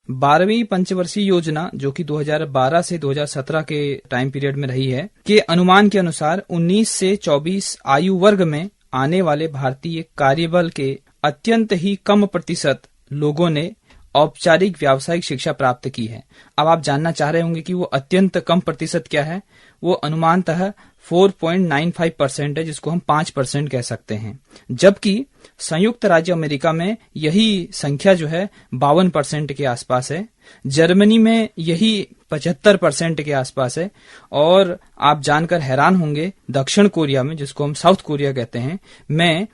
12वीं पंचवर्षीय योजना जो कि 2012 से 2017 के टाइम पीरियड में रही है के अनुमान के अनुसार 19 से 24 आयु वर्ग में आने वाले भारतीय कार्यबल के अत्यंत ही कम प्रतिशत लोगों ने औपचारिक व्यावसायिक शिक्षा प्राप्त की है। अब आप जानना चाह रहे होंगे कि वो अत्यंत कम प्रतिशत क्या है। वो अनुमानतः 4.95% है, जिसको हम 5% कह सकते हैं, जबकि संयुक्त राज्य अमेरिका में यही संख्या जो है 52% के आसपास है। जर्मनी में यही 75% के आसपास है। और आप जानकर हैरान होंगे, दक्षिण कोरिया में, जिसको हम साउथ कोरिया कहते हैं, में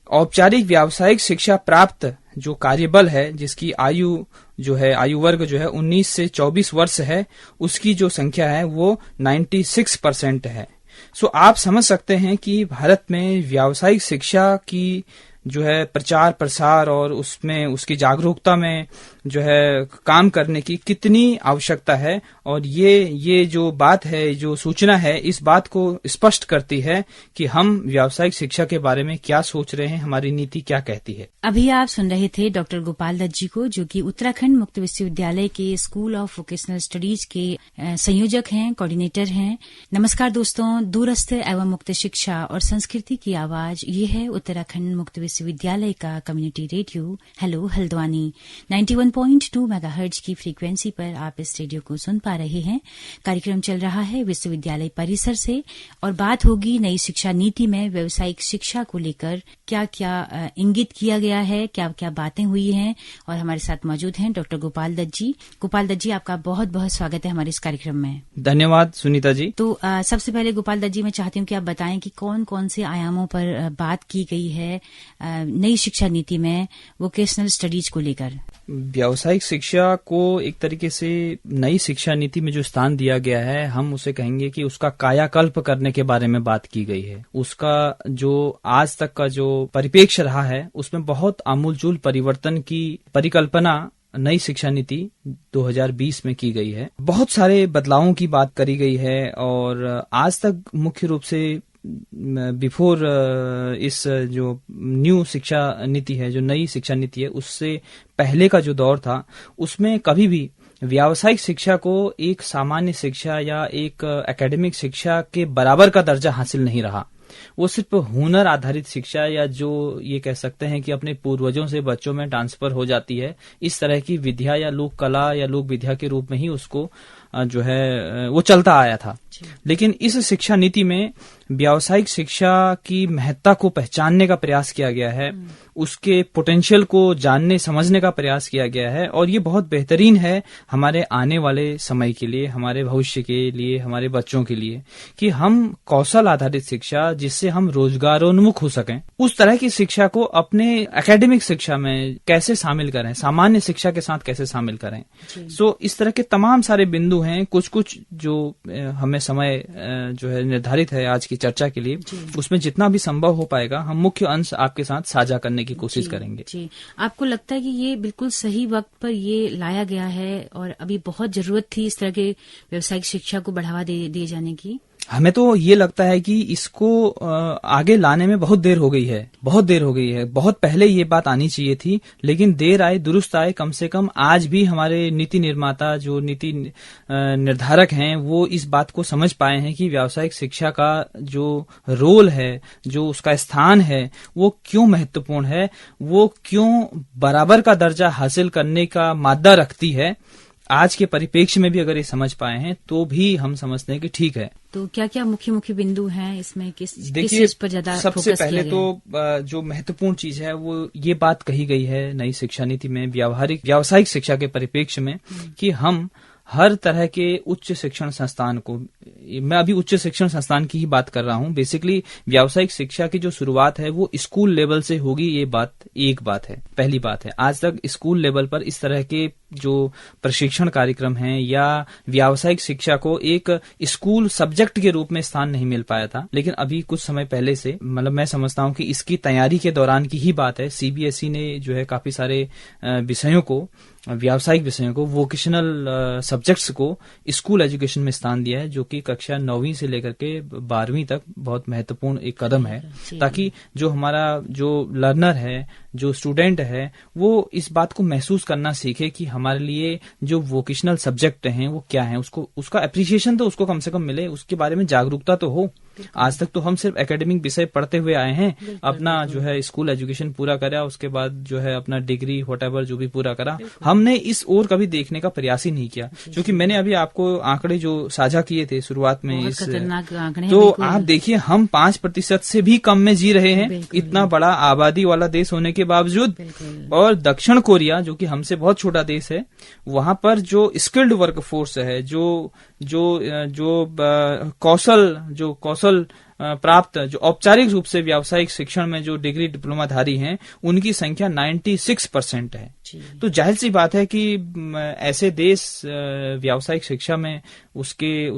औपचारिक व्यावसायिक शिक्षा प्राप्त जो कार्यबल है, जिसकी आयु वर्ग जो है 19 से 24 वर्ष है, उसकी जो संख्या है वो 96% है। सो आप समझ सकते हैं कि भारत में व्यावसायिक शिक्षा की जो है प्रचार प्रसार और उसमें उसकी जागरूकता में जो है काम करने की कितनी आवश्यकता है। और ये जो बात है, जो सूचना है, इस बात को स्पष्ट करती है कि हम व्यावसायिक शिक्षा के बारे में क्या सोच रहे हैं, हमारी नीति क्या कहती है। अभी आप सुन रहे थे डॉक्टर गोपाल दत्त जी को, जो कि उत्तराखंड मुक्त विश्वविद्यालय के स्कूल ऑफ वोकेशनल स्टडीज के संयोजक हैं, कोऑर्डिनेटर हैं। नमस्कार दोस्तों, दूरस्थ एवं मुक्त शिक्षा और संस्कृति की आवाज, ये है उत्तराखंड मुक्त विश्वविद्यालय का community radio hello Haldwani 91.2 megahertz की फ्रीक्वेंसी पर आप इस रेडियो को सुन पा रहे हैं। कार्यक्रम चल रहा है विश्वविद्यालय परिसर से और बात होगी नई शिक्षा नीति में व्यावसायिक शिक्षा को लेकर क्या क्या इंगित किया गया है, क्या क्या बातें हुई हैं। और हमारे साथ मौजूद हैं डॉक्टर गोपाल दत्त जी। गोपाल दत्त जी, आपका बहुत बहुत स्वागत है हमारे इस कार्यक्रम में। धन्यवाद सुनीता जी। तो सबसे पहले गोपाल दत्त जी, मैं चाहती हूँ कि आप बताएं कि कौन कौन से आयामों पर बात की गई है नई शिक्षा नीति में वोकेशनल स्टडीज को लेकर। व्यावसायिक शिक्षा को एक तरीके से नई शिक्षा नीति में जो स्थान दिया गया है, हम उसे कहेंगे कि उसका कायाकल्प करने के बारे में बात की गई है। उसका जो आज तक का जो परिप्रेक्ष्य रहा है, उसमें बहुत आमूलचूल परिवर्तन की परिकल्पना नई शिक्षा नीति 2020 में की गई है। बहुत सारे बदलावों की बात करी गई है और आज तक मुख्य रूप से बिफोर इस जो न्यू शिक्षा नीति है, जो नई शिक्षा नीति है, उससे पहले का जो दौर था, उसमें कभी भी व्यावसायिक शिक्षा को एक सामान्य शिक्षा या एक एकेडमिक शिक्षा के बराबर का दर्जा हासिल नहीं रहा। वो सिर्फ हुनर आधारित शिक्षा, या जो ये कह सकते हैं कि अपने पूर्वजों से बच्चों में ट्रांसफर हो जाती है, इस तरह की विद्या या लोक कला या लोक विद्या के रूप में ही उसको जो है वो चलता आया था। लेकिन इस शिक्षा नीति में व्यावसायिक शिक्षा की महत्ता को पहचानने का प्रयास किया गया है, उसके पोटेंशियल को जानने समझने का प्रयास किया गया है। और ये बहुत बेहतरीन है हमारे आने वाले समय के लिए, हमारे भविष्य के लिए, हमारे बच्चों के लिए, कि हम कौशल आधारित शिक्षा, जिससे हम रोजगारोन्मुख हो सकें, उस तरह की शिक्षा को अपने एकेडमिक शिक्षा में कैसे शामिल करें, सामान्य शिक्षा के साथ कैसे शामिल करें। सो इस तरह के तमाम सारे बिंदु हैं। कुछ जो हमें समय जो है निर्धारित है आज की चर्चा के लिए, उसमें जितना भी संभव हो पाएगा हम मुख्य अंश आपके साथ साझा करने की कोशिश करेंगे। जी, आपको लगता है कि ये बिल्कुल सही वक्त पर ये लाया गया है और अभी बहुत जरूरत थी इस तरह के व्यावसायिक शिक्षा को बढ़ावा दिए जाने की? हमें तो ये लगता है कि इसको आगे लाने में बहुत देर हो गई है। बहुत पहले ये बात आनी चाहिए थी, लेकिन देर आए दुरुस्त आए। कम से कम आज भी हमारे नीति निर्माता, जो नीति निर्धारक हैं, वो इस बात को समझ पाए हैं कि व्यावसायिक शिक्षा का जो रोल है, जो उसका स्थान है, वो क्यों महत्वपूर्ण है, वो क्यों बराबर का दर्जा हासिल करने का मादा रखती है। आज के परिप्रेक्ष्य में भी अगर ये समझ पाए हैं तो भी हम समझते हैं कि ठीक है। तो क्या क्या मुख्य बिंदु हैं इसमें, किस चीज पर ज्यादा फोकस किया गया? सबसे पहले तो जो महत्वपूर्ण चीज है वो ये बात कही गई है नई शिक्षा नीति में व्यावसायिक शिक्षा के परिप्रेक्ष्य में कि हम हर तरह के उच्च शिक्षण संस्थान को, मैं अभी उच्च शिक्षण संस्थान की ही बात कर रहा हूं, बेसिकली व्यावसायिक शिक्षा की जो शुरुआत है वो स्कूल लेवल से होगी। ये बात पहली बात है। आज तक स्कूल लेवल पर इस तरह के जो प्रशिक्षण कार्यक्रम हैं या व्यावसायिक शिक्षा को एक स्कूल सब्जेक्ट के रूप में स्थान नहीं मिल पाया था। लेकिन अभी कुछ समय पहले से, मतलब मैं समझता हूं कि इसकी तैयारी के दौरान की ही बात है, सीबीएसई ने जो है काफी सारे विषयों को, व्यावसायिक विषयों को, वोकेशनल सब्जेक्ट्स को स्कूल एजुकेशन में स्थान दिया है, जो कि कक्षा 9वीं से लेकर के 12वीं तक बहुत महत्वपूर्ण एक कदम है, ताकि जो हमारा जो लर्नर है, जो स्टूडेंट है वो इस बात को महसूस करना सीखे कि हमारे लिए जो वोकेशनल सब्जेक्ट हैं वो क्या है, उसको उसका एप्रिसिएशन तो उसको कम से कम मिले, उसके बारे में जागरूकता तो हो। आज तक तो हम सिर्फ एकेडमिक विषय पढ़ते हुए आए हैं, अपना जो है स्कूल एजुकेशन पूरा करा, उसके बाद जो है अपना डिग्री व्हाटएवर जो भी पूरा करा, हमने इस ओर कभी देखने का प्रयास ही नहीं किया। क्योंकि मैंने अभी आपको आंकड़े जो साझा किए थे शुरुआत में इस, तो आप देखिए हम 5% से भी कम में जी रहे हैं, इतना बड़ा आबादी वाला देश होने के बावजूद। और दक्षिण कोरिया जो कि हमसे बहुत छोटा देश है, वहां पर जो स्किल्ड वर्क फोर्स है, जो कौशल प्राप्त, जो औपचारिक रूप से व्यावसायिक शिक्षण में जो डिग्री डिप्लोमाधारी हैं, उनकी संख्या 96% है। तो जाहिर सी बात है कि ऐसे देश व्यावसायिक शिक्षा में उसके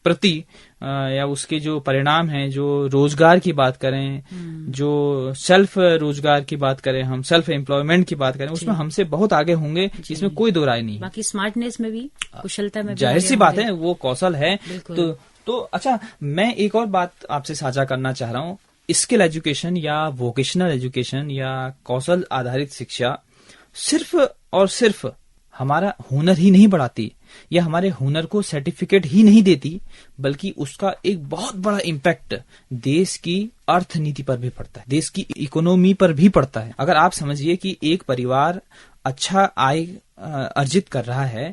प्रति या उसके जो परिणाम हैं, जो रोजगार की बात करें, जो सेल्फ रोजगार की बात करें, हम सेल्फ एम्प्लॉयमेंट की बात करें, उसमें हमसे बहुत आगे होंगे, इसमें कोई दो राय नहीं। बाकी स्मार्टनेस में भी, कुशलता में भी जाहिर सी बात है, वो कौशल है। तो अच्छा, मैं एक और बात आपसे साझा करना चाह रहा हूँ। स्किल एजुकेशन या वोकेशनल एजुकेशन या कौशल आधारित शिक्षा सिर्फ और सिर्फ हमारा हुनर ही नहीं बढ़ाती या हमारे हुनर को सर्टिफिकेट ही नहीं देती, बल्कि उसका एक बहुत बड़ा इम्पैक्ट देश की अर्थनीति पर भी पड़ता है, देश की इकोनॉमी पर भी पड़ता है। अगर आप समझिए कि एक परिवार अच्छा आय अर्जित कर रहा है,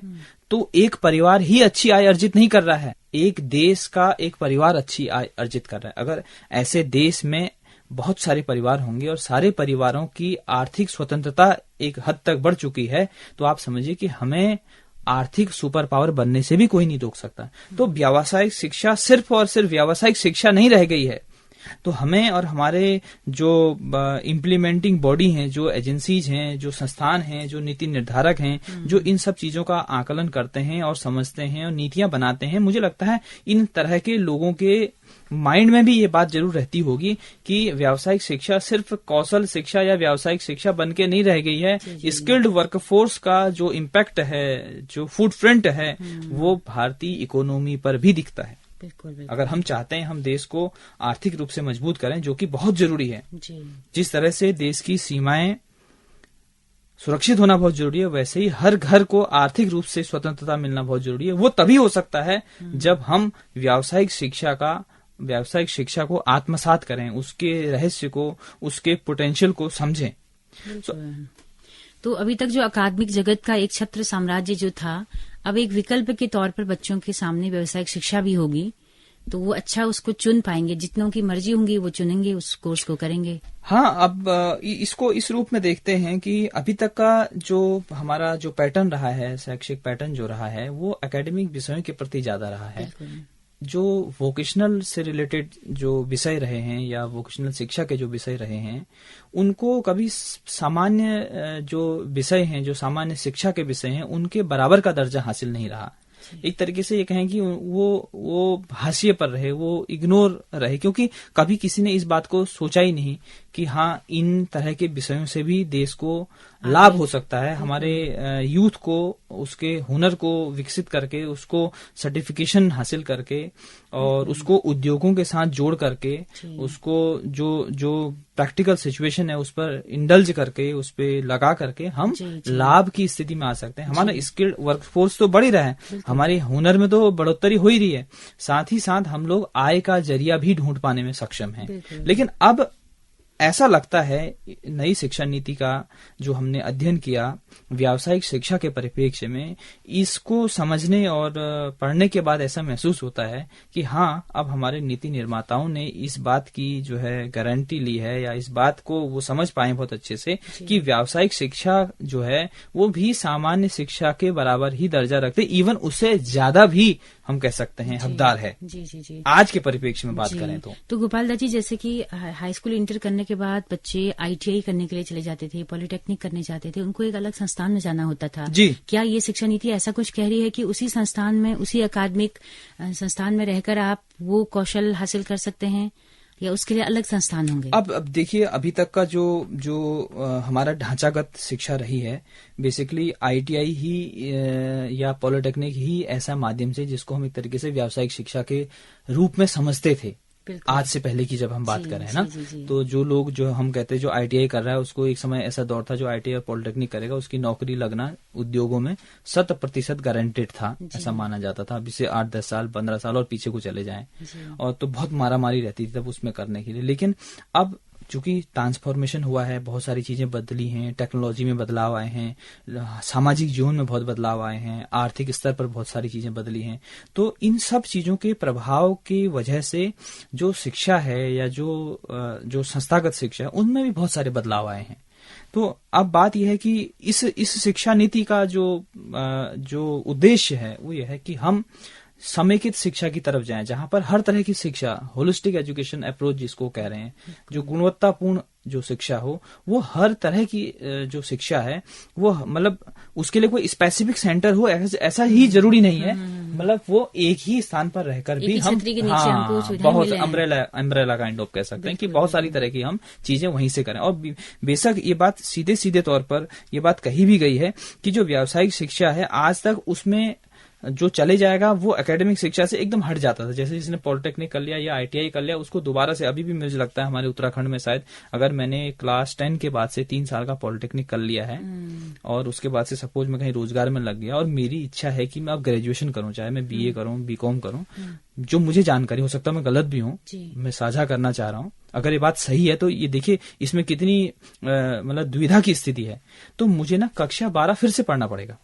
तो एक परिवार ही अच्छी आय अर्जित नहीं कर रहा है, एक देश का एक परिवार अच्छी आय अर्जित कर रहा है। अगर ऐसे देश में बहुत सारे परिवार होंगे और सारे परिवारों की आर्थिक स्वतंत्रता एक हद तक बढ़ चुकी है, तो आप समझिए कि हमें आर्थिक सुपर पावर बनने से भी कोई नहीं रोक सकता। तो व्यावसायिक शिक्षा सिर्फ और सिर्फ व्यावसायिक शिक्षा नहीं रह गई है। तो हमें और हमारे जो इम्प्लीमेंटिंग बॉडी हैं, जो एजेंसीज हैं, जो संस्थान हैं, जो नीति निर्धारक हैं, जो इन सब चीजों का आकलन करते हैं और समझते हैं और नीतियां बनाते हैं, मुझे लगता है इन तरह के लोगों के माइंड में भी ये बात जरूर रहती होगी कि व्यावसायिक शिक्षा सिर्फ कौशल शिक्षा या व्यावसायिक शिक्षा बन के नहीं रह गई है। स्किल्ड वर्कफोर्स का जो इम्पैक्ट है, जो फुटप्रिंट है, वो भारतीय इकोनॉमी पर भी दिखता है। बिल्कुल। अगर हम चाहते हैं हम देश को आर्थिक रूप से मजबूत करें, जो कि बहुत जरूरी है, जिस तरह से देश की सीमाएं सुरक्षित होना बहुत जरूरी है, वैसे ही हर घर को आर्थिक रूप से स्वतंत्रता मिलना बहुत जरूरी है। वो तभी हो सकता है जब हम व्यावसायिक शिक्षा को आत्मसात करें, उसके रहस्य को, उसके पोटेंशियल को समझें। तो अभी तक जो अकादमिक जगत का एक छत्र साम्राज्य जो था, अब एक विकल्प के तौर पर बच्चों के सामने व्यावसायिक शिक्षा भी होगी, तो वो अच्छा उसको चुन पाएंगे, जितनों की मर्जी होंगी वो चुनेंगे, उस कोर्स को करेंगे। हाँ, अब इसको इस रूप में देखते हैं कि अभी तक का जो हमारा जो पैटर्न रहा है, शैक्षिक पैटर्न जो रहा है, वो एकेडमिक विषयों के प्रति ज्यादा रहा है। जो वोकेशनल से रिलेटेड जो विषय रहे हैं या वोकेशनल शिक्षा के जो विषय रहे हैं, उनको कभी सामान्य जो विषय हैं, जो सामान्य शिक्षा के विषय हैं, उनके बराबर का दर्जा हासिल नहीं रहा। एक तरीके से ये कहें कि वो हाशिए पर रहे, वो इग्नोर रहे, क्योंकि कभी किसी ने इस बात को सोचा ही नहीं कि हाँ, इन तरह के विषयों से भी देश को लाभ हो सकता है। हमारे यूथ को उसके हुनर को विकसित करके, उसको सर्टिफिकेशन हासिल करके और उसको उद्योगों के साथ जोड़ करके, उसको जो प्रैक्टिकल सिचुएशन है उस पर इंडल्ज करके, उस पे लगा करके हम लाभ की स्थिति में आ सकते हैं। हमारा स्किल्ड वर्कफोर्स तो बढ़ ही रहा है, हमारे हुनर में तो बढ़ोतरी हो ही रही है, साथ ही साथ हम लोग आय का जरिया भी ढूंढ पाने में सक्षम हैं। लेकिन अब ऐसा लगता है नई शिक्षा नीति का जो हमने अध्ययन किया व्यावसायिक शिक्षा के परिप्रेक्ष्य में, इसको समझने और पढ़ने के बाद ऐसा महसूस होता है कि हाँ, अब हमारे नीति निर्माताओं ने इस बात की जो है गारंटी ली है, या इस बात को वो समझ पाए बहुत अच्छे से कि व्यावसायिक शिक्षा जो है वो भी सामान्य शिक्षा के बराबर ही दर्जा रखते, इवन उससे ज्यादा भी हम कह सकते हैं हकदार है। जी। आज के परिप्रेक्ष्य में बात करें तो गोपाल दास जी, जैसे कि हाई स्कूल इंटर करने के बाद बच्चे ITI करने के लिए चले जाते थे, पॉलिटेक्निक करने जाते थे, उनको एक अलग संस्थान में जाना होता था। जी। क्या ये शिक्षा नीति ऐसा कुछ कह रही है कि उसी संस्थान में, उसी अकादमिक संस्थान में रहकर आप वो कौशल हासिल कर सकते हैं, या उसके लिए अलग संस्थान होंगे? अब देखिए, अभी तक का जो हमारा ढांचागत शिक्षा रही है, बेसिकली ITI ही या पॉलिटेक्निक ही ऐसा माध्यम से जिसको हम एक तरीके से व्यावसायिक शिक्षा के रूप में समझते थे। आज से पहले की जब हम बात करें है ना, तो जो लोग जो हम कहते हैं जो आईटीआई कर रहा है उसको एक समय ऐसा दौर था जो आईटीआई और पॉलिटेक्निक करेगा उसकी नौकरी लगना उद्योगों में 100% गारंटेड था, ऐसा माना जाता था। अभी से 8-10 साल 15 साल और पीछे को चले जाएं और तो बहुत मारामारी रहती थी तब उसमें करने के लिए। लेकिन अब चूंकि ट्रांसफॉर्मेशन हुआ है, बहुत सारी चीजें बदली हैं, टेक्नोलॉजी में बदलाव आए हैं, सामाजिक जीवन में बहुत बदलाव आए हैं, आर्थिक स्तर पर बहुत सारी चीजें बदली हैं, तो इन सब चीजों के प्रभाव की वजह से जो शिक्षा है या जो संस्थागत शिक्षा है उनमें भी बहुत सारे बदलाव आए हैं। तो अब बात यह है कि इस शिक्षा नीति का जो उद्देश्य है वो यह है कि हम समेकित शिक्षा की तरफ जाएं, जहां पर हर तरह की शिक्षा, होलिस्टिक एजुकेशन अप्रोच जिसको कह रहे हैं, जो गुणवत्तापूर्ण जो शिक्षा हो, वो हर तरह की जो शिक्षा है वो मतलब उसके लिए कोई स्पेसिफिक सेंटर हो ऐसा ही जरूरी नहीं है। मतलब वो एक ही स्थान पर रहकर भी हम बहुत अम्ब्रेला काइंड ऑफ कह सकते हैं कि बहुत सारी तरह की हम चीजें वहीं से करें। और बेशक ये बात सीधे तौर पर ये बात कही भी गई है कि जो व्यावसायिक शिक्षा है आज तक उसमें जो चले जाएगा वो एकेडमिक शिक्षा से एकदम हट जाता था। जैसे जिसने पॉलिटेक्निक कर लिया या आईटीआई कर लिया उसको दोबारा से, अभी भी मुझे लगता है हमारे उत्तराखंड में शायद अगर मैंने क्लास 10 के बाद से 3 साल का पॉलिटेक्निक कर लिया है और उसके बाद से सपोज मैं कहीं रोजगार में लग गया और मेरी इच्छा है कि मैं अब ग्रेजुएशन करूं, चाहे मैं बीए करूं, बीकॉम करूं, जो मुझे जानकारी हो सकता है मैं गलत भी हूं, मैं साझा करना चाह रहा हूं, अगर ये बात सही है तो ये देखिए इसमें कितनी मतलब दुविधा की स्थिति है। तो मुझे ना कक्षा 12 फिर से पढ़ना पड़ेगा।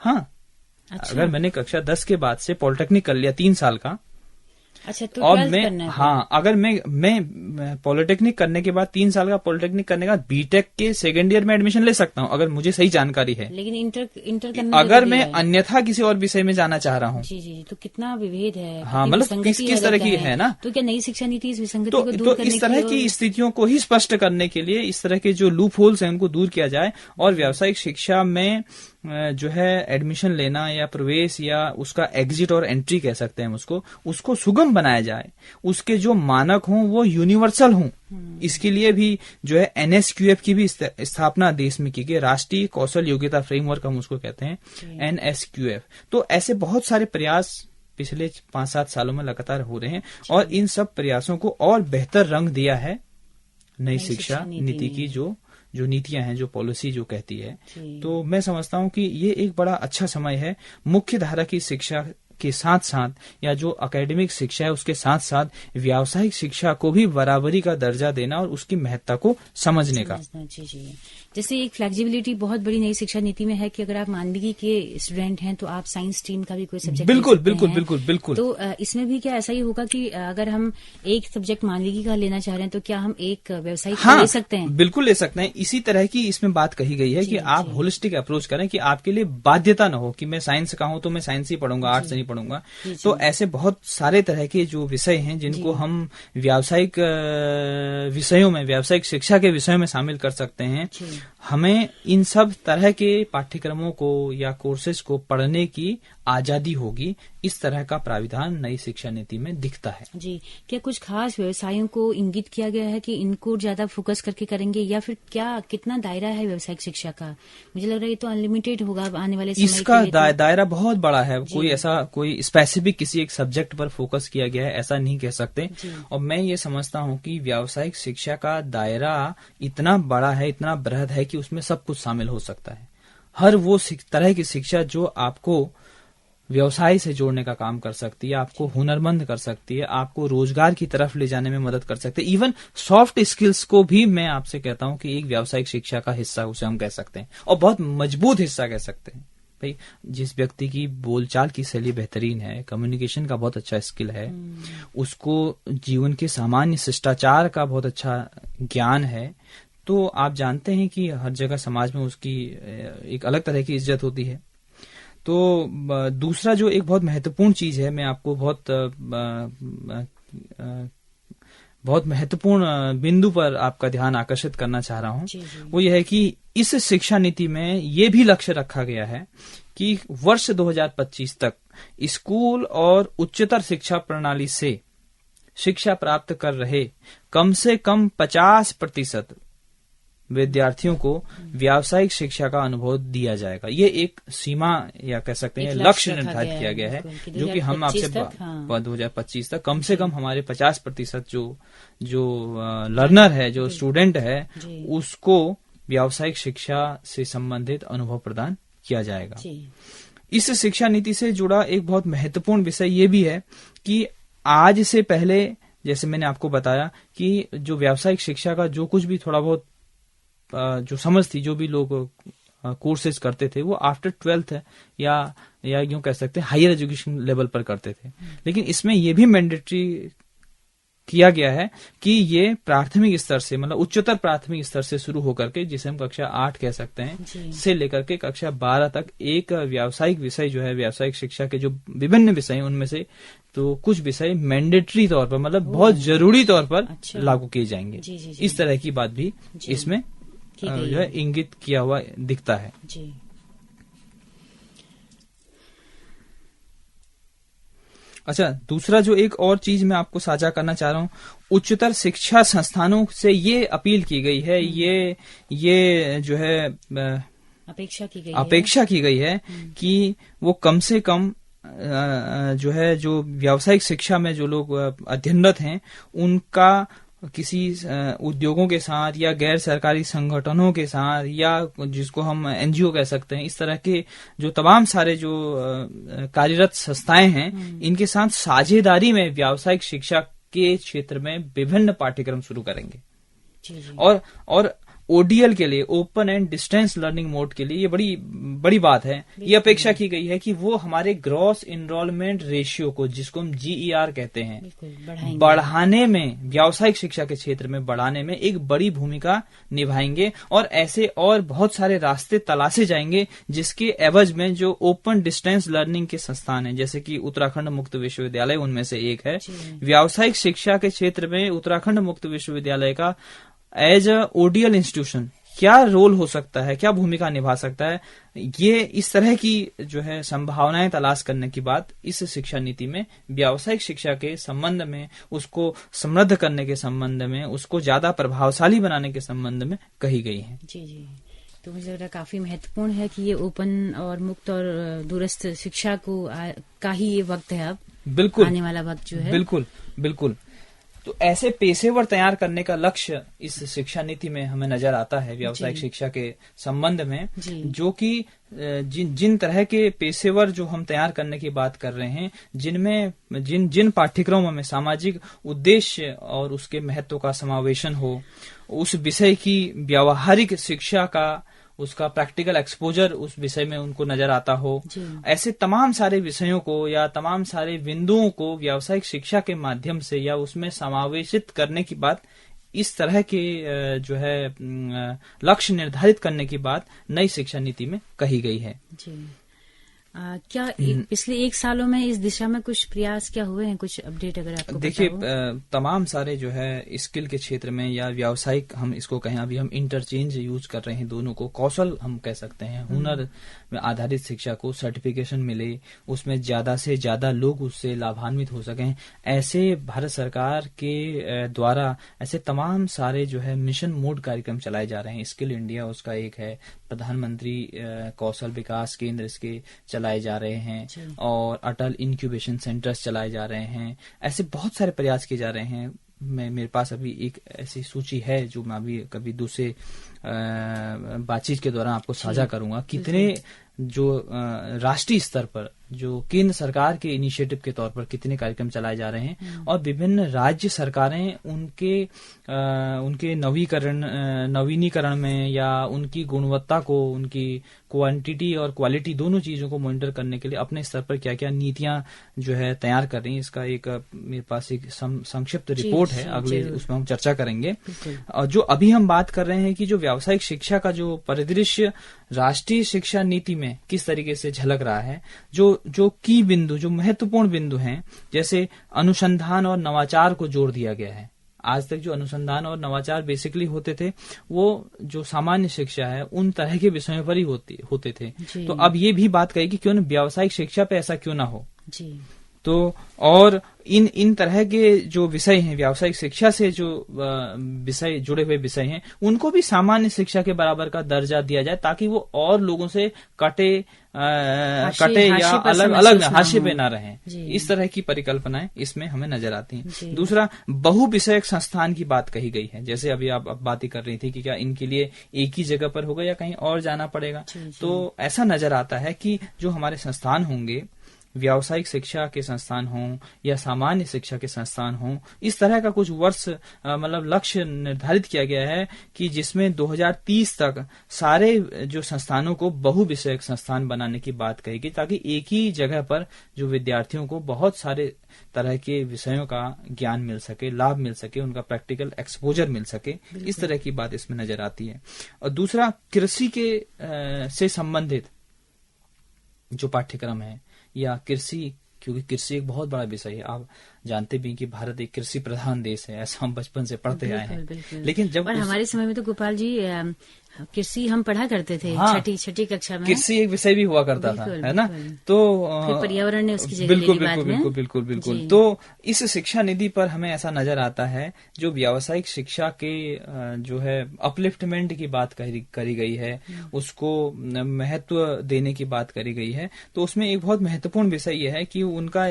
हाँ, अच्छा। अगर मैंने कक्षा 10 के बाद से पॉलिटेक्निक कर लिया 3 साल का, अच्छा, तो और मैं अगर मैं पॉलिटेक्निक करने के बाद 3 साल का पॉलिटेक्निक करने के बाद बीटेक के सेकेंड ईयर में एडमिशन ले सकता हूँ अगर मुझे सही जानकारी है। लेकिन इंटर करने अगर मैं अन्यथा किसी और विषय में जाना चाह रहा हूँ। जी, तो कितना विभेद है। हाँ, मतलब किस तरह की है ना। तो क्या नई शिक्षा नीति इस विसंगति को दूर करने इस तरह की स्थितियों को ही स्पष्ट करने के लिए इस तरह के जो लूप होल्स हैं उनको दूर किया जाए और व्यावसायिक शिक्षा में जो है एडमिशन लेना या प्रवेश या उसका एग्जिट और एंट्री कह सकते हैं उसको सुगम बनाया जाए, उसके जो मानक हों वो यूनिवर्सल हों। इसके लिए भी जो है NSQF की भी स्थापना देश में की गई, राष्ट्रीय कौशल योग्यता फ्रेमवर्क हम उसको कहते हैं NSQF। तो ऐसे बहुत सारे प्रयास पिछले 5-7 सालों में लगातार हो रहे हैं और इन सब प्रयासों को और बेहतर रंग दिया है नई शिक्षा नीति की जो नीतियां हैं, जो पॉलिसी जो कहती है। तो मैं समझता हूं कि ये एक बड़ा अच्छा समय है मुख्य धारा की शिक्षा के साथ साथ या जो एकेडमिक शिक्षा है उसके साथ साथ व्यावसायिक शिक्षा को भी बराबरी का दर्जा देना और उसकी महत्ता को समझने का। जी, जैसे एक फ्लेक्सिबिलिटी बहुत बड़ी नई शिक्षा नीति में है कि अगर आप मानविकी के स्टूडेंट हैं तो आप साइंस स्ट्रीम का भी कोई सब्जेक्ट बिल्कुल। तो इसमें भी क्या ऐसा ही होगा कि अगर हम एक सब्जेक्ट मानविकी का लेना चाह रहे हैं तो क्या हम एक व्यावसायिक ले सकते हैं? बिल्कुल ले सकते हैं। इसी तरह की इसमें बात कही गई है कि आप होलिस्टिक अप्रोच करें, कि आपके लिए बाध्यता न हो कि मैं साइंस का हूं तो मैं साइंस ही पढ़ूंगा, आर्ट्स नहीं पढ़ूंगा। तो ऐसे बहुत सारे तरह के जो विषय हैं जिनको हम व्यावसायिक विषयों में, व्यावसायिक शिक्षा के विषयों में शामिल कर सकते हैं। हमें इन सब तरह के पाठ्यक्रमों को या कोर्सेज को पढ़ने की आजादी होगी। इस तरह का प्राविधान नई शिक्षा नीति में दिखता है। जी, क्या कुछ खास व्यवसायों को इंगित किया गया है कि इनको ज्यादा फोकस करके करेंगे या फिर क्या कितना दायरा है व्यावसायिक शिक्षा का? मुझे लग रहा है ये तो अनलिमिटेड होगा आने वाले समय इसका दायरा बहुत बड़ा है। कोई स्पेसिफिक किसी एक सब्जेक्ट पर फोकस किया गया है ऐसा नहीं कह सकते। और मैं ये समझता हूँ कि व्यावसायिक शिक्षा का दायरा इतना बड़ा है, इतना बृहद है कि उसमें सब कुछ शामिल हो सकता है। हर वो तरह की शिक्षा जो आपको व्यवसाय से जोड़ने का काम कर सकती है, आपको हुनरमंद कर सकती है, आपको रोजगार की तरफ ले जाने में मदद कर सकती है। इवन सॉफ्ट स्किल्स को भी मैं आपसे कहता हूं कि एक व्यावसायिक शिक्षा का हिस्सा उसे हम कह सकते हैं और बहुत मजबूत हिस्सा कह सकते हैं। भाई, जिस व्यक्ति की बोलचाल की शैली बेहतरीन है, कम्युनिकेशन का बहुत अच्छा स्किल है, उसको जीवन के सामान्य शिष्टाचार का बहुत अच्छा ज्ञान है, तो आप जानते हैं कि हर जगह समाज में उसकी एक अलग तरह की इज्जत होती है। तो दूसरा जो एक बहुत महत्वपूर्ण चीज है, मैं आपको बहुत महत्वपूर्ण बिंदु पर आपका ध्यान आकर्षित करना चाह रहा हूं, वो यह है कि इस शिक्षा नीति में ये भी लक्ष्य रखा गया है कि वर्ष 2025 तक स्कूल और उच्चतर शिक्षा प्रणाली से शिक्षा प्राप्त कर रहे कम से कम 50% विद्यार्थियों को व्यावसायिक शिक्षा का अनुभव दिया जाएगा। ये एक सीमा या कह सकते हैं लक्ष्य निर्धारित किया गया है, जो कि हम आपसे 2025 तक कम से कम हमारे 50% जो लर्नर है, जो स्टूडेंट है, उसको व्यावसायिक शिक्षा से संबंधित अनुभव प्रदान किया जाएगा। इस शिक्षा नीति से जुड़ा एक बहुत महत्वपूर्ण विषय ये भी है कि आज से पहले, जैसे मैंने आपको बताया कि जो व्यावसायिक शिक्षा का जो कुछ भी थोड़ा बहुत जो समझ थी, जो भी लोग कोर्सेज करते थे, वो आफ्टर 12th या यूं कह सकते हैं हायर एजुकेशन लेवल पर करते थे। लेकिन इसमें यह भी मैंडेटरी किया गया है कि ये प्राथमिक स्तर से, मतलब उच्चतर प्राथमिक स्तर से शुरू होकर के, जिसे हम कक्षा 8 कह सकते हैं, से लेकर के कक्षा 12 तक एक व्यावसायिक विषय जो है, व्यावसायिक शिक्षा के जो विभिन्न विषय हैं उनमें से तो कुछ विषय मैंडेटरी तौर पर, मतलब बहुत जरूरी तौर पर लागू किए जाएंगे। इस तरह की बात भी इसमें जो है इंगित किया हुआ दिखता है। अच्छा, दूसरा जो एक और चीज मैं आपको साझा करना चाह रहा हूँ, उच्चतर शिक्षा संस्थानों से ये अपील की गई है, ये जो है अपेक्षा की गई है कि वो कम से कम जो है, जो व्यावसायिक शिक्षा में जो लोग अध्ययनरत हैं, उनका किसी उद्योगों के साथ या गैर सरकारी संगठनों के साथ, या जिसको हम एनजीओ कह सकते हैं, इस तरह के जो तमाम सारे जो कार्यरत संस्थाएं हैं, इनके साथ साझेदारी में व्यावसायिक शिक्षा के क्षेत्र में विभिन्न पाठ्यक्रम शुरू करेंगे। और ओडीएल के लिए, open and distance learning mode के लिए, ये बड़ी बात है। ये अपेक्षा की गई है कि वो हमारे ग्रॉस इनरोलमेंट रेशियो को, जिसको हम GER कहते हैं, बढ़ाने में, व्यावसायिक शिक्षा के क्षेत्र में बढ़ाने में एक बड़ी भूमिका निभाएंगे। और ऐसे और बहुत सारे रास्ते तलाशे जाएंगे जिसके एवज में जो ओपन डिस्टेंस लर्निंग के संस्थान हैं, जैसे कि उत्तराखंड मुक्त विश्वविद्यालय उनमें से एक है। व्यावसायिक शिक्षा के क्षेत्र में उत्तराखंड मुक्त विश्वविद्यालय का एज अ ओडीएल इंस्टीट्यूशन क्या रोल हो सकता है, क्या भूमिका निभा सकता है, ये इस तरह की जो है संभावनाएं तलाश करने की बात इस शिक्षा नीति में व्यावसायिक शिक्षा के संबंध में, उसको समृद्ध करने के संबंध में, उसको ज्यादा प्रभावशाली बनाने के संबंध में कही गई है। जी, तो मुझे लग रहा है काफी महत्वपूर्ण है कि ये ओपन और मुक्त और दूरस्थ शिक्षा का ही ये वक्त है अब। बिल्कुल, आने वाला वक्त जो है। बिल्कुल। तो ऐसे पेशेवर तैयार करने का लक्ष्य इस शिक्षा नीति में हमें नजर आता है व्यावसायिक शिक्षा के संबंध में, जो कि जिन तरह के पेशेवर जो हम तैयार करने की बात कर रहे हैं, जिनमें जिन पाठ्यक्रमों में सामाजिक उद्देश्य और उसके महत्व का समावेशन हो, उस विषय की व्यावहारिक शिक्षा का, उसका प्रैक्टिकल एक्सपोजर उस विषय में उनको नजर आता हो, ऐसे तमाम सारे विषयों को या तमाम सारे बिंदुओं को व्यावसायिक शिक्षा के माध्यम से या उसमें समावेशित करने की बात, इस तरह के जो है लक्ष्य निर्धारित करने की बात नई शिक्षा नीति में कही गई है। क्या पिछले 1 सालों में इस दिशा में कुछ प्रयास क्या हुए हैं, कुछ अपडेट अगर आपको देखिए, तमाम सारे जो है स्किल के क्षेत्र में या व्यावसायिक, हम इसको कहें, अभी हम इंटरचेंज यूज कर रहे हैं दोनों को, कौशल हम कह सकते हैं, हुनर में आधारित शिक्षा को सर्टिफिकेशन मिले, उसमें ज्यादा से ज्यादा लोग उससे लाभान्वित हो सकें, ऐसे भारत सरकार के द्वारा ऐसे तमाम सारे जो है मिशन मोड कार्यक्रम चलाए जा रहे हैं। स्किल इंडिया उसका एक है, प्रधानमंत्री कौशल विकास केंद्र इसके चलाए जा रहे हैं, और अटल इंक्यूबेशन सेंटर्स चलाए जा रहे हैं। ऐसे बहुत सारे प्रयास किए जा रहे हैं। मेरे पास अभी एक ऐसी सूची है जो मैं अभी कभी दूसरे बातचीत के दौरान आपको साझा करूंगा। कितने जो राष्ट्रीय स्तर पर, जो केंद्र सरकार के इनिशिएटिव के तौर पर कितने कार्यक्रम चलाए जा रहे हैं, और विभिन्न राज्य सरकारें उनके नवीनीकरण में या उनकी गुणवत्ता को, उनकी क्वांटिटी और क्वालिटी दोनों चीजों को मॉनिटर करने के लिए अपने स्तर पर क्या क्या नीतियां जो है तैयार कर रही हैं। इसका एक मेरे पास एक संक्षिप्त रिपोर्ट है, अगले उसमें हम चर्चा करेंगे। और जो अभी हम बात कर रहे हैं कि जो व्यावसायिक शिक्षा का जो परिदृश्य राष्ट्रीय शिक्षा नीति में किस तरीके से झलक रहा है, जो की बिंदु, जो महत्वपूर्ण बिंदु हैं, जैसे अनुसंधान और नवाचार को जोड़ दिया गया है। आज तक जो अनुसंधान और नवाचार बेसिकली होते थे, वो जो सामान्य शिक्षा है उन तरह के विषयों पर ही होते थे। तो अब ये भी बात कही कि क्यों न व्यावसायिक शिक्षा पे ऐसा क्यों ना हो। तो और इन तरह के जो विषय हैं, व्यावसायिक शिक्षा से जो विषय जुड़े हुए विषय हैं, उनको भी सामान्य शिक्षा के बराबर का दर्जा दिया जाए, ताकि वो और लोगों से कटे या अलग अलग हाशिए पे ना रहें। इस तरह की परिकल्पनाएं इसमें हमें नजर आती हैं। दूसरा, बहु विषयक संस्थान की बात कही गई है। जैसे अभी आप बात ही कर रही थी कि क्या इनके लिए एक ही जगह पर होगा या कहीं और जाना पड़ेगा। तो ऐसा नजर आता है कि जो हमारे संस्थान होंगे, व्यावसायिक शिक्षा के संस्थान हों या सामान्य शिक्षा के संस्थान हों, इस तरह का कुछ वर्ष मतलब लक्ष्य निर्धारित किया गया है कि जिसमें 2030 तक सारे जो संस्थानों को बहु विषयक संस्थान बनाने की बात कहेगी, ताकि एक ही जगह पर जो विद्यार्थियों को बहुत सारे तरह के विषयों का ज्ञान मिल सके, लाभ मिल सके, उनका प्रैक्टिकल एक्सपोजर मिल सके। इस तरह की बात इसमें नजर आती है। और दूसरा, कृषि के से संबंधित जो पाठ्यक्रम है या कृषि, क्योंकि कृषि एक बहुत बड़ा विषय है। आप जानते भी कि भारत एक कृषि प्रधान देश है, ऐसा हम बचपन से पढ़ते आए हैं। लेकिन जब हमारे समय में तो गोपाल जी कृषि हम पढ़ा करते थे। हाँ, छठी कक्षा में कृषि एक विषय भी हुआ करता था, है ना। तो पर्यावरण ने उसकी जगह ले ली बाद में। बिल्कुल। तो इस शिक्षा निधि पर हमें ऐसा नजर आता है, जो व्यावसायिक शिक्षा के जो है अपलिफ्टमेंट की बात करी गई है, उसको महत्व देने की बात करी गई है। तो उसमें एक बहुत महत्वपूर्ण विषय यह है कि उनका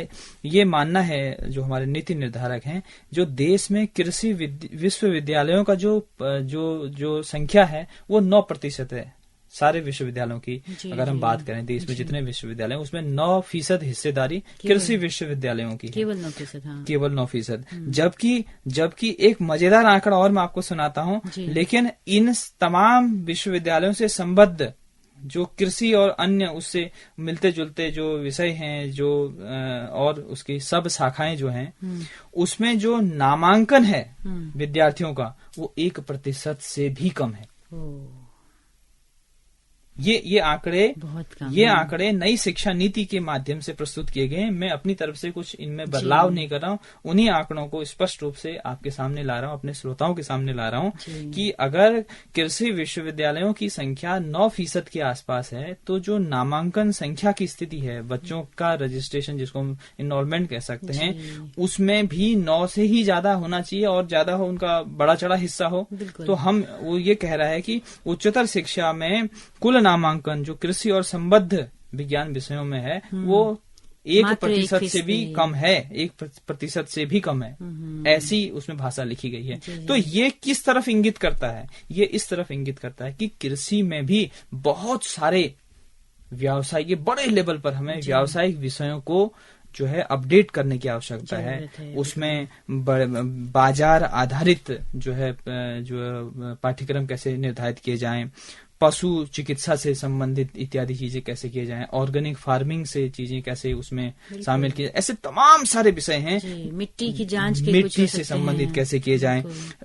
ये मानना है, जो हमारे नीति निर्धारक हैं, जो देश में कृषि विश्वविद्यालयों का जो संख्या है वो 9% है। सारे विश्वविद्यालयों की अगर हम बात करें, देश में जितने विश्वविद्यालय हैं उसमें 9% हिस्सेदारी कृषि विश्वविद्यालयों की, केवल 9%। हाँ। केवल 9%। जबकि एक मजेदार आंकड़ा और मैं आपको सुनाता हूँ। लेकिन इन तमाम विश्वविद्यालयों से संबद्ध जो कृषि और अन्य उससे मिलते जुलते जो विषय हैं, जो और उसकी सब शाखाएं जो हैं, उसमें जो नामांकन है विद्यार्थियों का, वो 1% से भी कम है। ये आंकड़े बहुत कम। ये आंकड़े नई शिक्षा नीति के माध्यम से प्रस्तुत किए गए हैं। मैं अपनी तरफ से कुछ इनमें बदलाव नहीं कर रहा हूँ। उन्हीं आंकड़ों को स्पष्ट रूप से आपके सामने ला रहा हूँ, अपने श्रोताओं के सामने ला रहा हूँ कि अगर कृषि विश्वविद्यालयों की संख्या 9% के आसपास है, तो जो नामांकन संख्या की स्थिति है, बच्चों का रजिस्ट्रेशन जिसको हम इनरोलमेंट कह सकते हैं, उसमें भी 9 से ही ज्यादा होना चाहिए और ज्यादा हो, उनका बड़ा चढ़ा हिस्सा हो। तो वो ये कह रहा है कि उच्चतर शिक्षा में कुल नामांकन जो कृषि और संबद्ध विज्ञान विषयों में है वो 1% से भी कम है, 1% से भी कम है। ऐसी उसमें भाषा लिखी गई है। तो ये किस तरफ इंगित करता है? ये इस तरफ इंगित करता है कि कृषि में भी बहुत सारे व्यावसायिक, बड़े लेवल पर हमें व्यावसायिक विषयों को जो है अपडेट करने की आवश्यकता है। उसमें बाजार आधारित जो है जो पाठ्यक्रम कैसे निर्धारित किए जाएं, पशु चिकित्सा से संबंधित इत्यादि चीजें कैसे किए जाएं, ऑर्गेनिक फार्मिंग से चीजें कैसे उसमें शामिल किए, ऐसे तमाम सारे विषय हैं। मिट्टी की जांच के मिट्टी से संबंधित कैसे किए जाएं,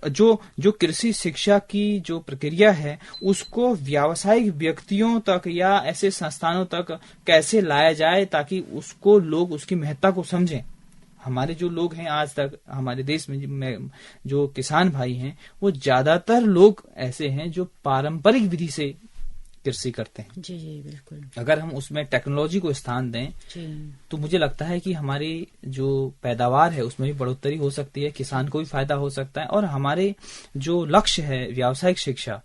जो कृषि शिक्षा की जो प्रक्रिया है उसको व्यावसायिक व्यक्तियों तक या ऐसे संस्थानों तक कैसे लाया जाए ताकि उसको लोग उसकी महत्ता को समझें। हमारे जो लोग हैं आज तक हमारे देश में जो किसान भाई हैं, वो ज्यादातर लोग ऐसे हैं जो पारंपरिक विधि से कृषि करते हैं। जी बिल्कुल। अगर हम उसमें टेक्नोलॉजी को स्थान दें तो मुझे लगता है कि हमारी जो पैदावार है उसमें भी बढ़ोतरी हो सकती है, किसान को भी फायदा हो सकता है। और हमारे जो लक्ष्य है व्यावसायिक शिक्षा,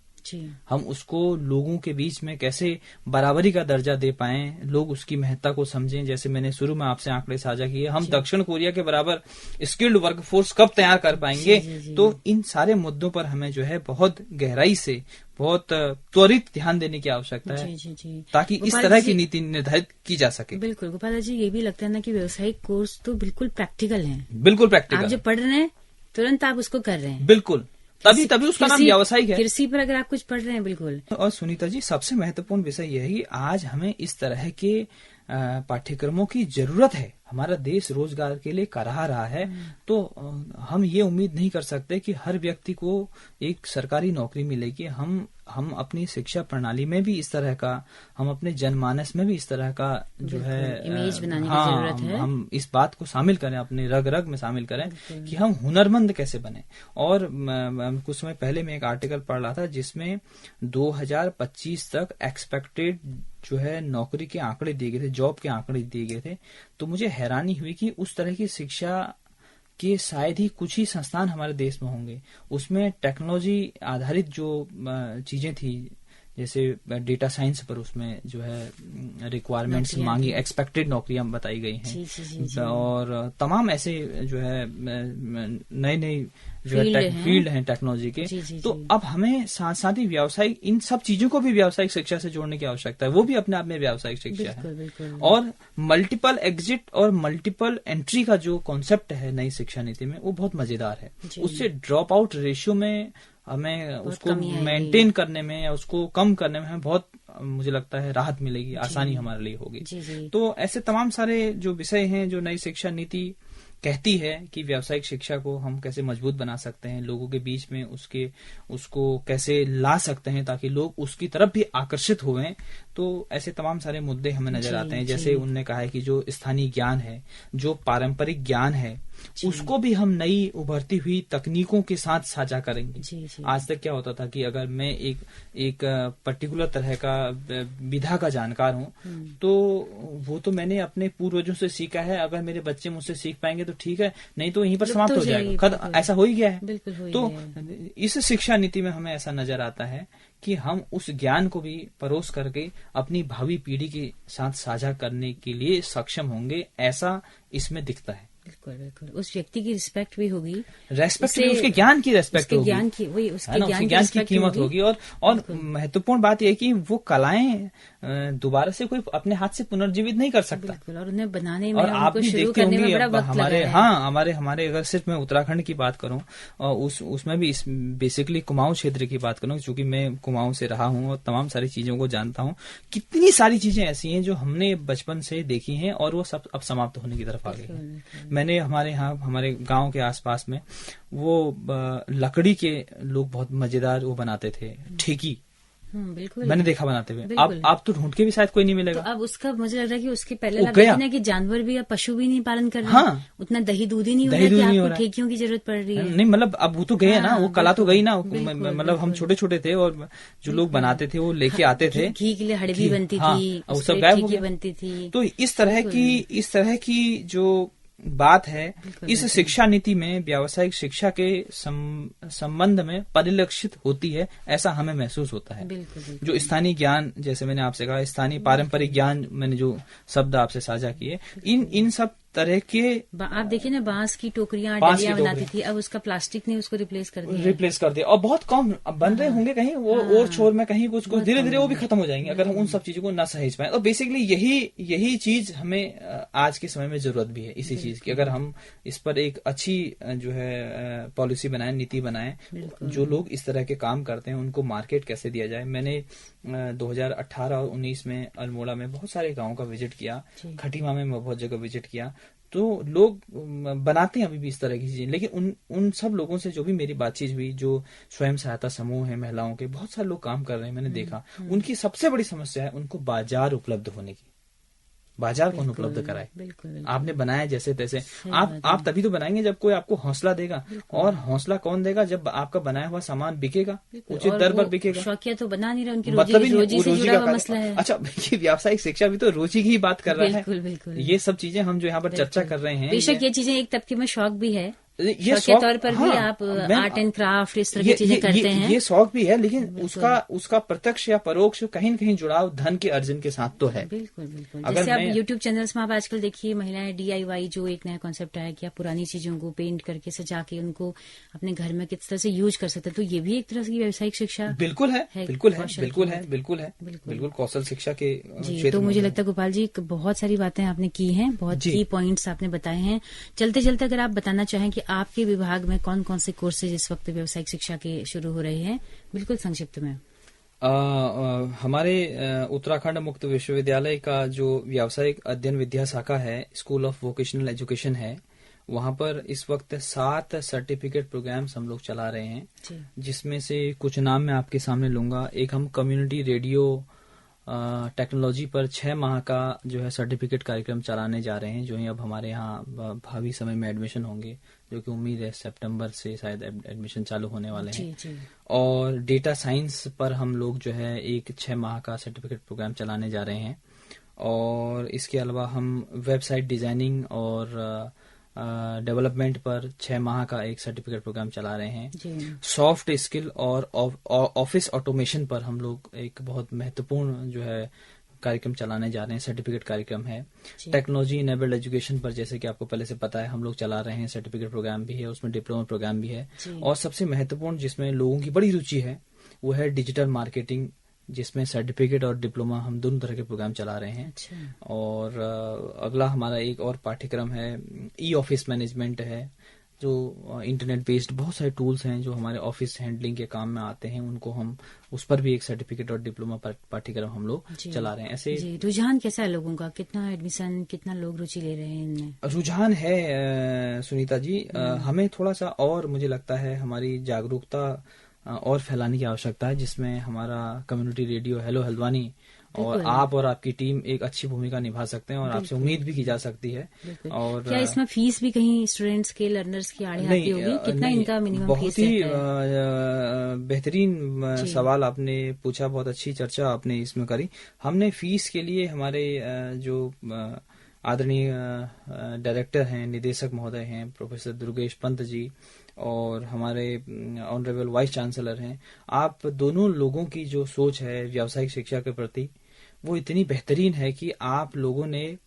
हम उसको लोगों के बीच में कैसे बराबरी का दर्जा दे पाएं, लोग उसकी महत्ता को समझें। जैसे मैंने शुरू में आपसे आंकड़े साझा किए, हम दक्षिण कोरिया के बराबर स्किल्ड वर्क फोर्स कब तैयार कर पाएंगे। तो इन सारे मुद्दों पर हमें जो है बहुत गहराई से, बहुत त्वरित ध्यान देने की आवश्यकता है ताकि इस तरह की नीति निर्धारित की जा सके। बिल्कुल गोपाल जी, ये भी लगता है ना कि व्यावसायिक कोर्स तो बिल्कुल प्रैक्टिकल है। बिल्कुल प्रैक्टिकल, आप जो पढ़ रहे हैं तुरंत आप उसको कर रहे हैं। बिल्कुल, तभी उसका नाम व्यावसायिक है। कृषि पर अगर आप कुछ पढ़ रहे हैं, बिल्कुल। और सुनीता जी, सबसे महत्वपूर्ण विषय यह है कि आज हमें इस तरह के पाठ्यक्रमों की जरूरत है। हमारा देश रोजगार के लिए कराह रहा है, तो हम ये उम्मीद नहीं कर सकते कि हर व्यक्ति को एक सरकारी नौकरी मिलेगी। हम अपनी शिक्षा प्रणाली में भी इस तरह का, हम अपने जनमानस में भी इस तरह का जो है इमेज बनाने की जरूरत है। हम इस बात को शामिल करें, अपने रग रग में शामिल करें कि हम हुनरमंद कैसे बने। और कुछ समय पहले मैं एक आर्टिकल पढ़ रहा था जिसमें 2025 तक एक्सपेक्टेड जो है नौकरी के आंकड़े दिए गए थे, जॉब के आंकड़े दिए गए थे, तो मुझे हैरानी हुई कि उस तरह की शिक्षा के शायद ही कुछ ही संस्थान हमारे देश में होंगे। उसमें टेक्नोलॉजी आधारित जो चीजें थी, जैसे डेटा साइंस पर उसमें जो है रिक्वायरमेंट्स मांगी, एक्सपेक्टेड नौकरियां बताई गई हैं। जी। और तमाम ऐसे जो है नए नए जो है फील्ड हैं टेक्नोलॉजी के। तो अब हमें साथ साथ ही व्यावसायिक, इन सब चीजों को भी व्यावसायिक शिक्षा से जोड़ने की आवश्यकता है। वो भी अपने आप में व्यावसायिक शिक्षा है। और मल्टीपल एग्जिट और मल्टीपल एंट्री का जो कॉन्सेप्ट है नई शिक्षा नीति में, वो बहुत मजेदार है। उससे ड्रॉप आउट रेशियो में हमें उसको मेंटेन करने में या उसको कम करने में हमें बहुत, मुझे लगता है, राहत मिलेगी, आसानी हमारे लिए होगी। तो ऐसे तमाम सारे जो विषय हैं जो नई शिक्षा नीति कहती है कि व्यावसायिक शिक्षा को हम कैसे मजबूत बना सकते हैं, लोगों के बीच में उसको कैसे ला सकते हैं ताकि लोग उसकी तरफ भी आकर्षित हुए। तो ऐसे तमाम सारे मुद्दे हमें नजर आते हैं। जैसे उन्होंने कहा है कि जो स्थानीय ज्ञान है, जो पारंपरिक ज्ञान है, उसको भी हम नई उभरती हुई तकनीकों के साथ साझा करेंगे। आज तक क्या होता था कि अगर मैं एक पर्टिकुलर तरह का विधा का जानकार हूँ, तो वो तो मैंने अपने पूर्वजों से सीखा है, अगर मेरे बच्चे मुझसे सीख पाएंगे तो ठीक है, नहीं तो यहीं पर समाप्त हो जाएगा। ऐसा हो ही गया है। तो इस शिक्षा नीति में हमें ऐसा नजर आता है कि हम उस ज्ञान को भी परोस करके अपनी भावी पीढ़ी के साथ साझा करने के लिए सक्षम होंगे, ऐसा इसमें दिखता है। बिल्कुल बिल्कुल। उस व्यक्ति की रिस्पेक्ट भी होगी, रेस्पेक्ट भी, उसके ज्ञान की रेस्पेक्ट होगी, ज्ञान की, वही उसके ज्ञान की कीमत होगी। और महत्वपूर्ण बात यह है कि वो कलाएं दोबारा से कोई अपने हाथ से पुनर्जीवित नहीं कर सकता। बिल्कुल। और उन्हें बनाने में, और आप भी देखते होंगे हमारे अगर सिर्फ मैं उत्तराखंड की बात करूं, उसमें भी बेसिकली कुमाऊं क्षेत्र की बात करूं, क्योंकि मैं कुमाऊं से रहा हूं और तमाम सारी चीजों को जानता हूं। कितनी सारी चीजें ऐसी हैं जो हमने बचपन से देखी हैं और वो सब अब समाप्त होने की तरफ आ गई है। मैंने हमारे गांव के आसपास में वो लकड़ी के लोग बहुत मजेदार वो बनाते थे, ठेकी। बिल्कुल मैंने देखा बनाते हुए। अब तो ढूंढ के भी शायद कोई नहीं मिलेगा। तो अब उसका मुझे लग रहा है कि उसके पहले ना कि जानवर भी या पशु भी नहीं पालन कर रहे हैं। हाँ, उतना दही दूध ही नहीं हो रहा है कि आपको ठेकियों की जरूरत पड़ रही है। नहीं, मतलब अब वो तो गए ना, वो कला तो गई ना। मतलब हम छोटे छोटे थे और जो लोग बनाते थे वो लेके आते थे। घी के लिए हड़बी बनती थी, वो सब गायब हो गया बनती थी। तो इस तरह की जो बात है, इस शिक्षा नीति में व्यावसायिक शिक्षा के संबंध में परिलक्षित होती है, ऐसा हमें महसूस होता है। जो स्थानीय ज्ञान, जैसे मैंने आपसे कहा, स्थानीय पारंपरिक ज्ञान, मैंने जो शब्द आपसे साझा किए, इन सब तरह के, आप देखिए ना, बांस की टोकरियां डलियां बनाती थी, अब उसका प्लास्टिक ने उसको रिप्लेस कर दिया और बहुत कम बन रहे होंगे कहीं वो और छोर में, कहीं कुछ धीरे धीरे वो भी खत्म हो जाएंगे अगर हम उन सब चीजों को न सहेज पाए। और बेसिकली यही चीज हमें आज के समय में जरूरत भी है, इसी चीज की। अगर हम इस पर एक अच्छी जो है पॉलिसी बनाए, नीति बनाए, जो लोग इस तरह के काम करते हैं उनको मार्केट कैसे दिया जाए। मैंने 2018 और 19 में अल्मोड़ा में बहुत सारे गाँव का विजिट किया, खटीमा में मैं बहुत जगह विजिट किया। तो लोग बनाते हैं अभी भी इस तरह की चीजें, लेकिन उन सब लोगों से जो भी मेरी बातचीत हुई, जो स्वयं सहायता समूह है महिलाओं के, बहुत सारे लोग काम कर रहे हैं, मैंने देखा उनकी सबसे बड़ी समस्या है उनको बाजार उपलब्ध होने की। बाजार कौन उपलब्ध कराए? आपने बनाया जैसे तैसे, आप तभी तो बनाएंगे जब कोई आपको हौसला देगा। और हौसला कौन देगा? जब आपका बनाया हुआ सामान बिकेगा, उचित दर पर बिकेगा। शौकिया तो बना नहीं रहा, उनकी मतलब रोजी से जुड़ा हुआ मसला है। अच्छा, ये व्यावसायिक शिक्षा भी तो रोजी की ही बात कर रहा है। बिल्कुल। ये सब चीजें हम जो यहाँ पर चर्चा कर रहे हैं, बेशक ये चीजें एक तबके में शौक भी है, ये के तौर पर भी आप आर्ट एंड क्राफ्ट इस तरह की चीजें करते हैं। ये शौक भी है, लेकिन उसका प्रत्यक्ष या परोक्ष कहीं न कहीं जुड़ाव धन के अर्जन के साथ तो है। बिल्कुल। जैसे आप यूट्यूब चैनल्स में आप आजकल देखिए, महिलाएं DIY, जो एक नया कॉन्सेप्ट आया कि आप पुरानी चीजों को पेंट करके सजा के उनको अपने घर में किस तरह से यूज कर सकते हैं, तो ये भी एक तरह की व्यावसायिक शिक्षा बिल्कुल है। बिल्कुल कौशल शिक्षा के जी। तो मुझे लगता है गोपाल जी, बहुत सारी बातें आपने की हैं, बहुत की पॉइंट्स आपने बताए हैं। चलते चलते अगर आप बताना चाहें कि आपके विभाग में कौन कौन से कोर्सेज इस वक्त व्यावसायिक शिक्षा के शुरू हो रहे हैं, बिल्कुल संक्षिप्त में। हमारे उत्तराखंड मुक्त विश्वविद्यालय का जो व्यावसायिक अध्ययन विद्या शाखा है, स्कूल ऑफ वोकेशनल एजुकेशन है, वहाँ पर इस वक्त 7 सर्टिफिकेट प्रोग्राम्स हम लोग चला रहे हैं, जिसमें से कुछ नाम मैं आपके सामने लूंगा। एक हम कम्युनिटी रेडियो टेक्नोलॉजी पर 6 माह का जो है सर्टिफिकेट कार्यक्रम चलाने जा रहे हैं, जो है अब हमारे यहाँ भावी समय में एडमिशन होंगे, जो कि उम्मीद है सितंबर से शायद एडमिशन चालू होने वाले हैं। जी। और डेटा साइंस पर हम लोग जो है एक 6 माह का सर्टिफिकेट प्रोग्राम चलाने जा रहे हैं। और इसके अलावा हम वेबसाइट डिजाइनिंग और डेवलपमेंट पर 6 माह का एक सर्टिफिकेट प्रोग्राम चला रहे हैं। सॉफ्ट स्किल और ऑफिस ऑटोमेशन पर हम लोग एक बहुत महत्वपूर्ण जो है कार्यक्रम चलाने जा रहे हैं, सर्टिफिकेट कार्यक्रम है। टेक्नोलॉजी इनेबल्ड एजुकेशन पर, जैसे कि आपको पहले से पता है, हम लोग चला रहे हैं, सर्टिफिकेट प्रोग्राम भी है, उसमें डिप्लोमा प्रोग्राम भी है। और सबसे महत्वपूर्ण जिसमें लोगों की बड़ी रुचि है वो है डिजिटल मार्केटिंग, जिसमें सर्टिफिकेट और डिप्लोमा हम दोनों तरह के प्रोग्राम चला रहे हैं। और अगला हमारा एक और पाठ्यक्रम है, ई ऑफिस मैनेजमेंट है, जो इंटरनेट बेस्ड बहुत सारे टूल्स हैं जो हमारे ऑफिस हैंडलिंग के काम में आते हैं, उनको हम उस पर भी एक सर्टिफिकेट और डिप्लोमा पाठ्यक्रम हम लोग चला रहे हैं। ऐसे रुझान कैसा है लोगों का, कितना एडमिशन, कितना लोग रुचि ले रहे हैं इनमें? रुझान है सुनीता जी, हमें थोड़ा सा और मुझे लगता है हमारी जागरूकता और फैलाने की आवश्यकता है, जिसमें हमारा कम्युनिटी रेडियो हेलो हल्द्वानी और आप और आपकी टीम एक अच्छी भूमिका निभा सकते हैं और आपसे उम्मीद भी की जा सकती है। और क्या इसमें फीस भी कहीं स्टूडेंट्स के, लर्नर्स की आड़े आती होगी? कितना इनका मिनिमम फीस रहता है? बहुत ही बेहतरीन सवाल आपने पूछा, बहुत अच्छी चर्चा आपने इसमें करी। हमने फीस के लिए हमारे जो आदरणीय डायरेक्टर हैं, निदेशक महोदय हैं, प्रोफेसर दुर्गेश पंत जी, और हमारे ऑनरेबल वाइस चांसलर हैं, आप दोनों लोगों की जो सोच है व्यावसायिक शिक्षा के प्रति वो इतनी बेहतरीन है कि आप लोगों ने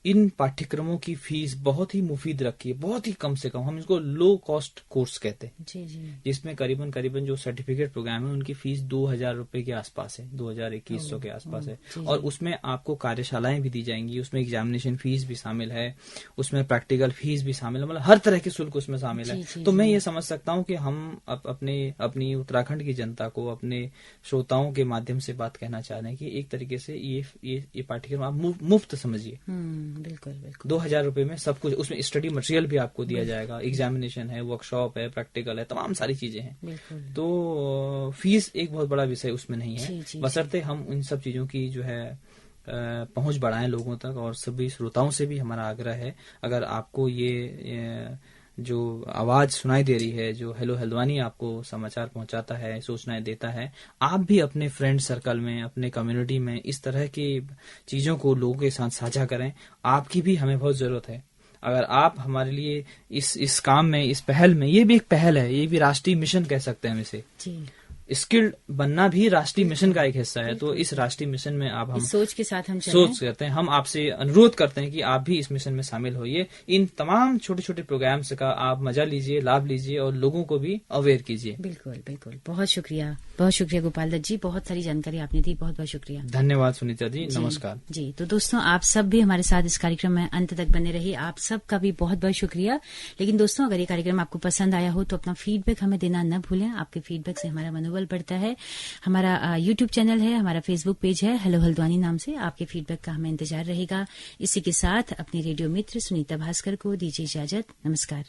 इन पाठ्यक्रमों की फीस बहुत ही मुफीद रखी है, बहुत ही कम से कम। हम इसको लो कॉस्ट कोर्स कहते हैं, जिसमें करीबन जो सर्टिफिकेट प्रोग्राम है उनकी फीस 2000 रुपए के आसपास है, 2000-2100 के आसपास है। और उसमें आपको कार्यशालाएं भी दी जाएंगी, उसमें एग्जामिनेशन फीस भी शामिल है, उसमें प्रैक्टिकल फीस भी शामिल है, मतलब हर तरह के शुल्क उसमें शामिल है। तो मैं ये समझ सकता हूँ कि हम अपनी उत्तराखंड की जनता को, अपने श्रोताओं के माध्यम से बात कहना चाह रहे हैं कि एक तरीके से ये पाठ्यक्रम आप मुफ्त समझिए। बिल्कुल 2000 रुपए में सब कुछ, उसमें स्टडी मटेरियल भी आपको दिया जाएगा, एग्जामिनेशन है, वर्कशॉप है, प्रैक्टिकल है, तमाम सारी चीजें हैं। तो फीस एक बहुत बड़ा विषय उसमें नहीं है, बशर्ते हम इन सब चीजों की जो है पहुंच बढ़ाएं लोगों तक। और सभी श्रोताओं से भी हमारा आग्रह है, अगर आपको ये जो आवाज सुनाई दे रही है, जो हेलो हल्द्वानी आपको समाचार पहुंचाता है, सूचनाएं देता है, आप भी अपने फ्रेंड सर्कल में, अपने कम्युनिटी में इस तरह की चीजों को लोगों के साथ साझा करें। आपकी भी हमें बहुत जरूरत है। अगर आप हमारे लिए इस काम में, इस पहल में, ये भी एक पहल है, ये भी राष्ट्रीय मिशन कह सकते हैं हम इसे, स्किल्ड बनना भी राष्ट्रीय मिशन का एक हिस्सा है। तो इस राष्ट्रीय मिशन में आप, हम सोच के साथ हम सोच करते हैं, हम आपसे अनुरोध करते हैं कि आप भी इस मिशन में शामिल होइए। इन तमाम छोटे छोटे प्रोग्राम्स का आप मजा लीजिए, लाभ लीजिए और लोगों को भी अवेयर कीजिए। बिल्कुल। बहुत शुक्रिया गोपाल दत्त जी, बहुत सारी जानकारी आपने दी, बहुत बहुत शुक्रिया। धन्यवाद सुनीता जी, नमस्कार जी। तो दोस्तों, आप सब भी हमारे साथ इस कार्यक्रम में अंत तक बने रहिए, आप सबका भी बहुत बहुत शुक्रिया। लेकिन दोस्तों, अगर ये कार्यक्रम आपको पसंद आया हो तो अपना फीडबैक हमें देना न भूलें। आपके फीडबैक से हमारा मनोबल बढ़ता है। हमारा यूट्यूब चैनल है, हमारा फेसबुक पेज है हेलो हल्द्वानी नाम से, आपके फीडबैक का हमें इंतजार रहेगा। इसी के साथ अपने रेडियो मित्र सुनीता भास्कर को दीजिए इजाजत। नमस्कार।